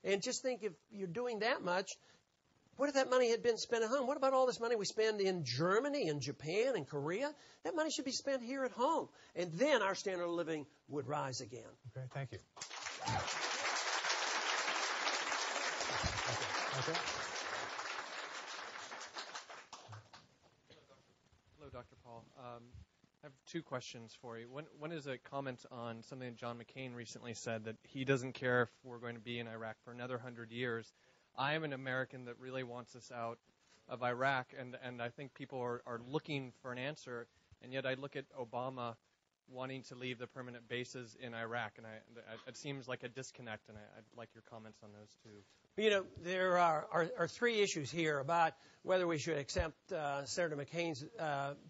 And just think, if you're doing that much, what if that money had been spent at home? What about all this money we spend in Germany and Japan and Korea? That money should be spent here at home. And then our standard of living would rise again. Okay, thank you. Okay. Hello, Dr. Paul. I have two questions for you. One is a comment on something that John McCain recently said, that he doesn't care if we're going to be in Iraq for another 100 years. I am an American that really wants us out of Iraq, and I think people are looking for an answer, and yet I look at Obama wanting to leave the permanent bases in Iraq, and it seems like a disconnect, and I'd like your comments on those two. You know, there are three issues here about whether we should accept Senator McCain's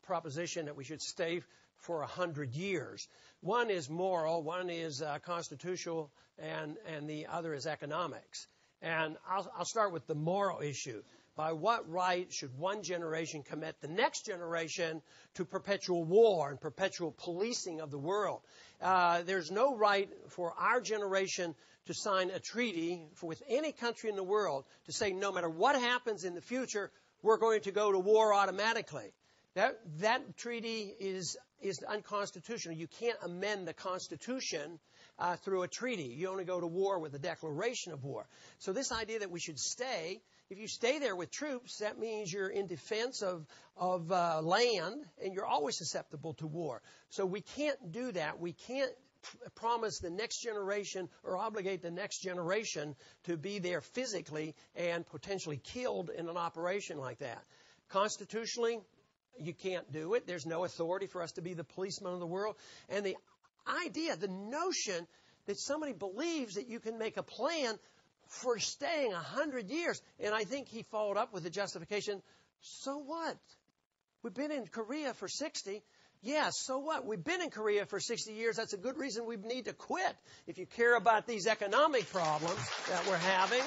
proposition that we should stay for 100 years. One is moral, one is constitutional, and the other is economics. And I'll start with the moral issue. By what right should one generation commit the next generation to perpetual war and perpetual policing of the world? There's no right for our generation to sign a treaty with any country in the world to say no matter what happens in the future, we're going to go to war automatically. That treaty is unconstitutional. You can't amend the Constitution through a treaty. You only go to war with a declaration of war. So this idea that we should stay, if you stay there with troops, that means you're in defense of land, and you're always susceptible to war. So we can't do that. We can't promise the next generation or obligate the next generation to be there physically and potentially killed in an operation like that. Constitutionally, you can't do it. There's no authority for us to be the policeman of the world. And the idea, the notion that somebody believes that you can make a plan for staying 100 years, and I think he followed up with the justification, so what? We've been in Korea for 60. Yeah, so what? We've been in Korea for 60 years. That's a good reason we need to quit if you care about these economic problems that we're having.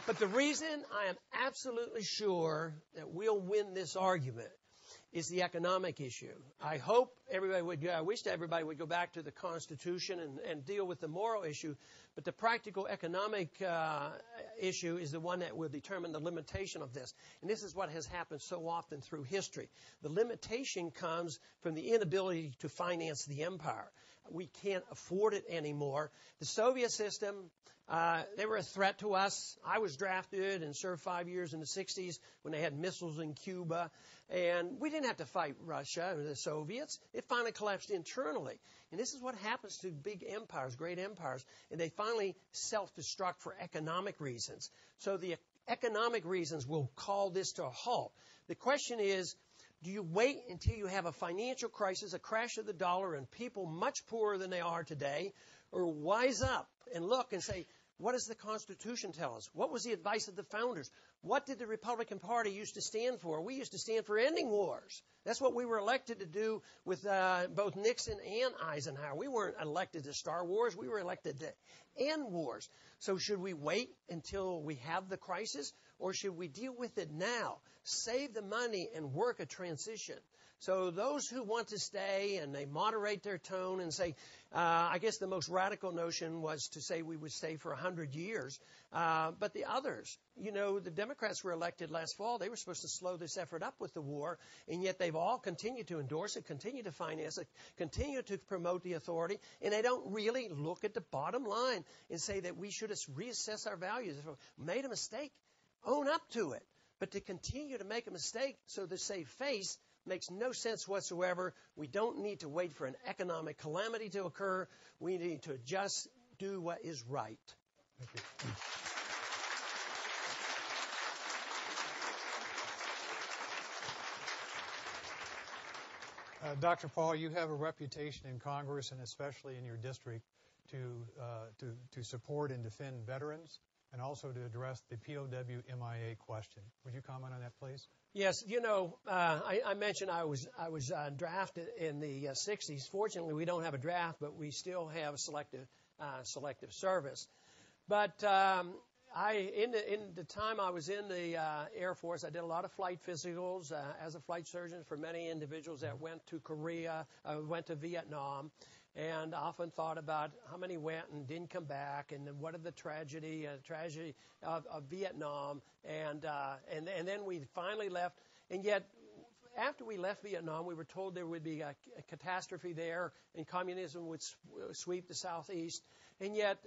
But the reason I am absolutely sure that we'll win this argument is the economic issue. I hope everybody would, I wish everybody would go back to the Constitution and deal with the moral issue, but the practical economic issue is the one that will determine the limitation of this. And this is what has happened so often through history. The limitation comes from the inability to finance the empire. We can't afford it anymore. The Soviet system, they were a threat to us. I was drafted and served 5 years in the 60s when they had missiles in Cuba. And we didn't have to fight Russia or the Soviets. It finally collapsed internally. And this is what happens to big empires, great empires. And they finally self-destruct for economic reasons. So the economic reasons will call this to a halt. The question is, do you wait until you have a financial crisis, a crash of the dollar, and people much poorer than they are today, or wise up and look and say, what does the Constitution tell us? What was the advice of the founders? What did the Republican Party used to stand for? We used to stand for ending wars. That's what we were elected to do with both Nixon and Eisenhower. We weren't elected to start wars. We were elected to end wars. So should we wait until we have the crisis, or should we deal with it now, save the money, and work a transition? So those who want to stay and they moderate their tone and say, I guess the most radical notion was to say we would stay for 100 years. But the others, you know, the Democrats were elected last fall. They were supposed to slow this effort up with the war, and yet they've all continued to endorse it, continue to finance it, continue to promote the authority, and they don't really look at the bottom line and say that we should reassess our values. If we made a mistake, own up to it. But to continue to make a mistake so to save face makes no sense whatsoever. We don't need to wait for an economic calamity to occur. We need to just do what is right. Thank you. Dr. Paul, you have a reputation in Congress and especially in your district to support and defend veterans and also to address the POW MIA question. Would you comment on that, please? Yes, you know, I mentioned I was drafted in the 60s. Fortunately, we don't have a draft, but we still have selective service. But in the time I was in the Air Force, I did a lot of flight physicals as a flight surgeon for many individuals that went to Korea, went to Vietnam, and often thought about how many went and didn't come back, and then what are the tragedy of Vietnam, and then we finally left, and yet after we left Vietnam, we were told there would be a catastrophe there, and communism would sweep the Southeast. And yet,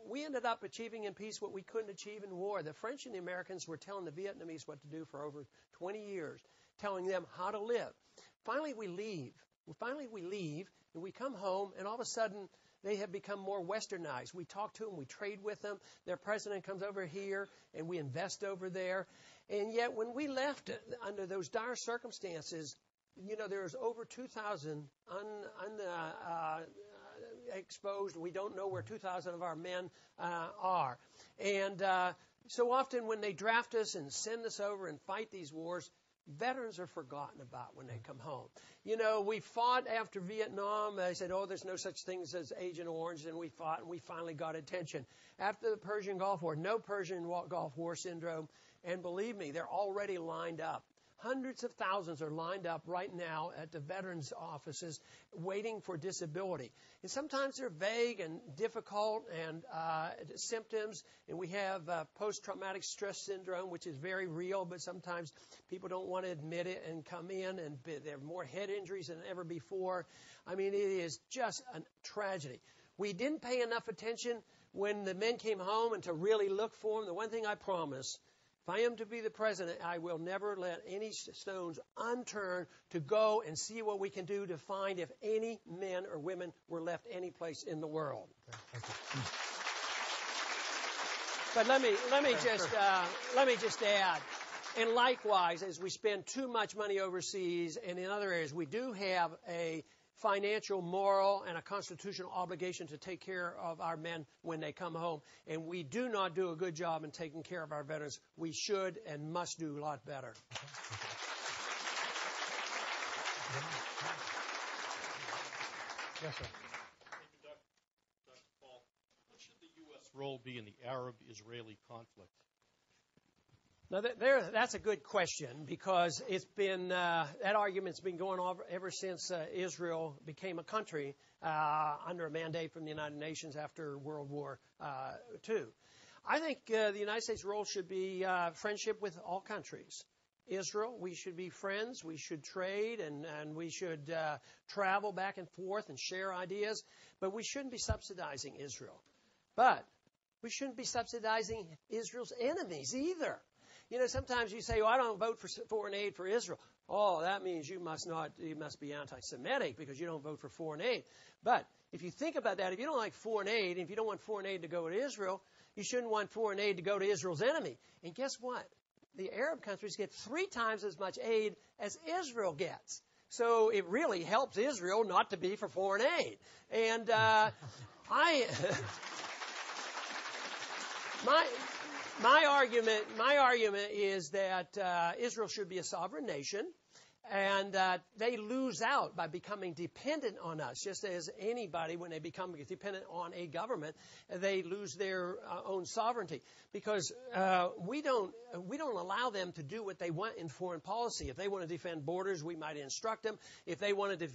we ended up achieving in peace what we couldn't achieve in war. The French and the Americans were telling the Vietnamese what to do for over 20 years, telling them how to live. Finally, we leave. And we come home, and all of a sudden, they have become more westernized. We talk to them, we trade with them. Their president comes over here, and we invest over there. And yet, when we left under those dire circumstances, there's over 2,000 exposed. We don't know where 2,000 of our men are. And so often when they draft us and send us over and fight these wars, veterans are forgotten about when they come home. We fought after Vietnam. They said, there's no such things as Agent Orange, and we fought, and we finally got attention. After the Persian Gulf War, no Persian Gulf War syndrome, and believe me, they're already lined up. Hundreds of thousands are lined up right now at the veterans' offices waiting for disability. And sometimes they're vague and difficult and symptoms. And we have post-traumatic stress syndrome, which is very real, but sometimes people don't want to admit it and come in, and there are more head injuries than ever before. I mean, it is just a tragedy. We didn't pay enough attention when the men came home and to really look for them. The one thing I promise, if I am to be the president, I will never let any stones unturned to go and see what we can do to find if any men or women were left any place in the world. Okay, thank you. But let me just add, and likewise, as we spend too much money overseas and in other areas, we do have a financial, moral, and a constitutional obligation to take care of our men when they come home. And we do not do a good job in taking care of our veterans. We should and must do a lot better. Yes, sir. Dr. Paul, what should the U.S. role be in the Arab-Israeli conflict? Now, that's a good question, because it's been that argument's been going on ever since Israel became a country under a mandate from the United Nations after World War II. I think the United States' role should be friendship with all countries. Israel, we should be friends, we should trade, and we should travel back and forth and share ideas, but we shouldn't be subsidizing Israel. But we shouldn't be subsidizing Israel's enemies either. Sometimes you say, I don't vote for foreign aid for Israel. Oh, that means you must be anti-Semitic because you don't vote for foreign aid. But if you think about that, if you don't like foreign aid, and if you don't want foreign aid to go to Israel, you shouldn't want foreign aid to go to Israel's enemy. And guess what? The Arab countries get 3 times as much aid as Israel gets. So it really helps Israel not to be for foreign aid. And My argument is that Israel should be a sovereign nation, and they lose out by becoming dependent on us. Just as anybody, when they become dependent on a government, they lose their own sovereignty, because we don't allow them to do what they want in foreign policy. If they want to defend borders, we might instruct them. If they want to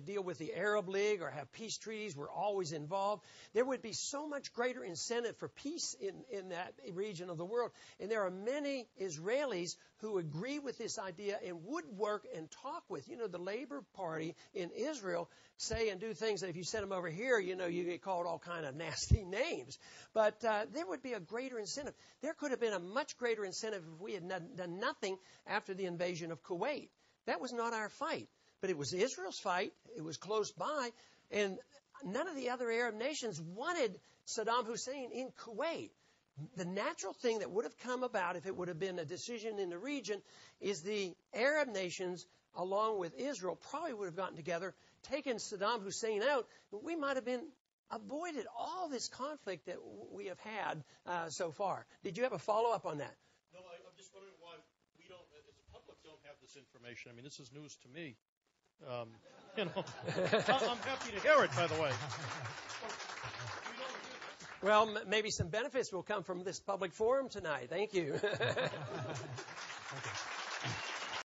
deal with the Arab League or have peace treaties, we're always involved. There would be so much greater incentive for peace in that region of the world. And there are many Israelis who agree with this idea and would work and talk with. The Labor Party in Israel say and do things that if you send them over here, you get called all kind of nasty names. But there would be a greater incentive. There could have been a much greater incentive if we had done nothing after the invasion of Kuwait. That was not our fight, but it was Israel's fight. It was close by, and none of the other Arab nations wanted Saddam Hussein in Kuwait. The natural thing that would have come about if it would have been a decision in the region is the Arab nations, along with Israel, probably would have gotten together, taken Saddam Hussein out. We might have been avoided all this conflict that we have had so far. Did you have a follow-up on that? No, I'm just wondering why we don't, as a public, don't have this information. I mean, this is news to me. I'm happy to hear it, by the way. Well, maybe some benefits will come from this public forum tonight. Thank you.